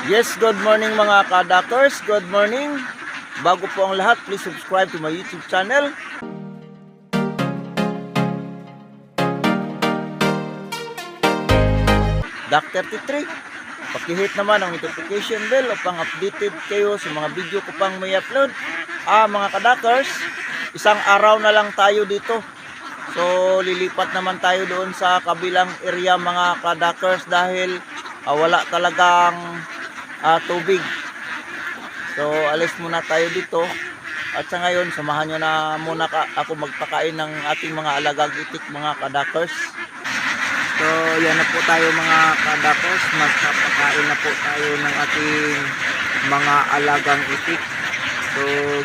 Yes, good morning mga kadakers. Good morning. Bago po ang lahat, please subscribe to my YouTube channel. Dak33. Pakihit naman ang notification bell upang updated kayo sa mga video ko pang may upload. Mga kadakers, isang araw na lang tayo dito. So lilipat naman tayo doon sa kabilang area mga kadakers dahil wala talagang tubig. So alis muna tayo dito. At sa ngayon, samahan nyo na muna ako magpakain ng ating mga alagang itik mga kadakers. So yan na po tayo mga kadakers. Magpapakain na po tayo ng ating mga alagang itik. So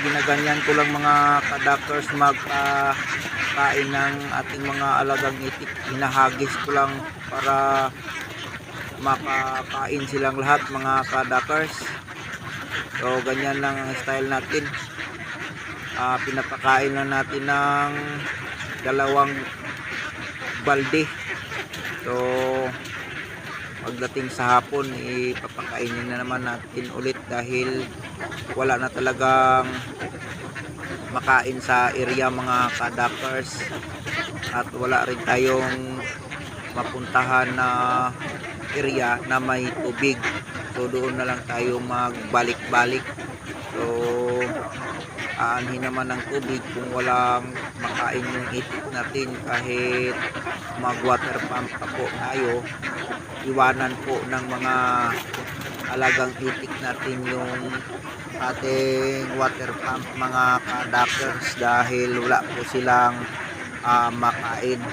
ginaganyan ko lang mga kadakers magpakain ng ating mga alagang itik. Hinahagis ko lang para makakain silang lahat mga kadakers. So ganyan lang ang style natin. Pinapakain lang natin ng 2 balde. So pagdating sa hapon ipapakainin na naman natin ulit dahil wala na talagang makain sa area mga kadakers at wala rin tayong mapuntahan na area na may tubig. So doon na lang tayo magbalik-balik. So aanhin naman ng tubig kung walang makain yung itik natin. Kahit mag water pump pa po tayo, iwanan po ng mga alagang itik natin yung ating water pump mga kadakers dahil wala po silang makain.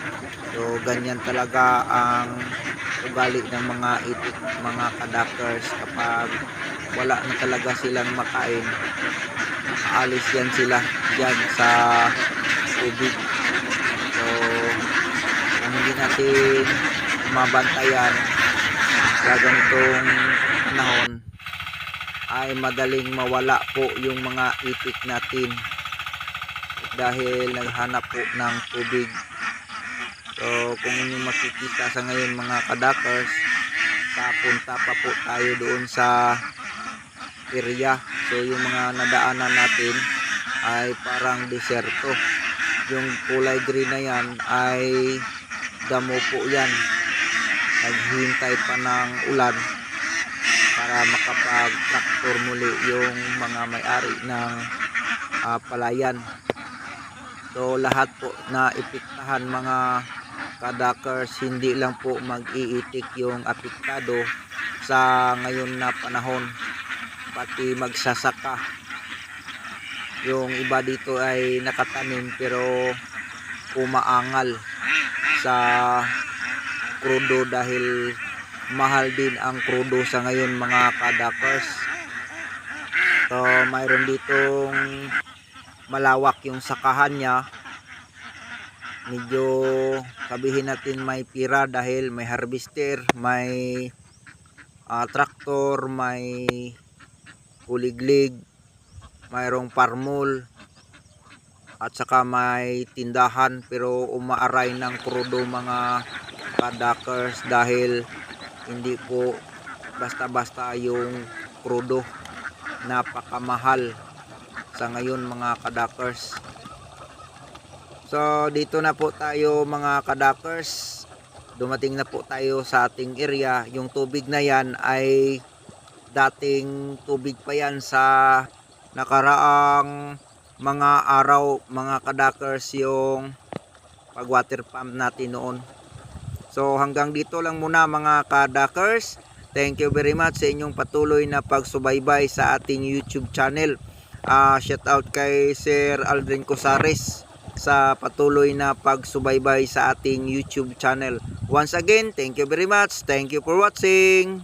So ganyan talaga ang ugali ng mga itik mga kadakers. Kapag wala na talaga silang makain, aalis yan sila dyan sa tubig. So kung hindi natin mabantayan sa ganitong panahon ay madaling mawala po yung mga itik natin dahil naghanap po ng tubig. So kung inyong makikita sa ngayon mga kadakers, papunta pa po tayo doon sa area. So yung mga nadaanan natin ay parang deserto. Yung kulay green na yan ay damo po yan. Naghihintay pa ng ulan para makapag-tractor muli yung mga may-ari ng palayan. So lahat po na ipiktahan mga kadakers, hindi lang po mag-iitik yung apektado sa ngayon na panahon, pati magsasaka. Yung iba dito ay nakatanim pero umaangal sa krudo dahil mahal din ang krudo sa ngayon mga kadakers. So mayroon ditong malawak yung sakahan niya. Medyo sabihin natin may pira dahil may harvester, may traktor, may kuliglig, mayroong parmol at saka may tindahan, pero umaaray ng krudo mga kadakers dahil hindi po basta-basta yung krudo. Napakamahal sa ngayon mga kadakers. So dito na po tayo mga kadakers. Dumating na po tayo sa ating area. Yung tubig na yan ay dating tubig pa yan sa nakaraang mga araw mga kadakers, yung pag water pump natin noon. So hanggang dito lang muna mga kadakers. Thank you very much sa inyong patuloy na pagsubaybay sa ating YouTube channel. Shout out kay Sir Aldrin Cosares sa patuloy na pagsubaybay sa ating YouTube channel. Once again, thank you very much. Thank you for watching.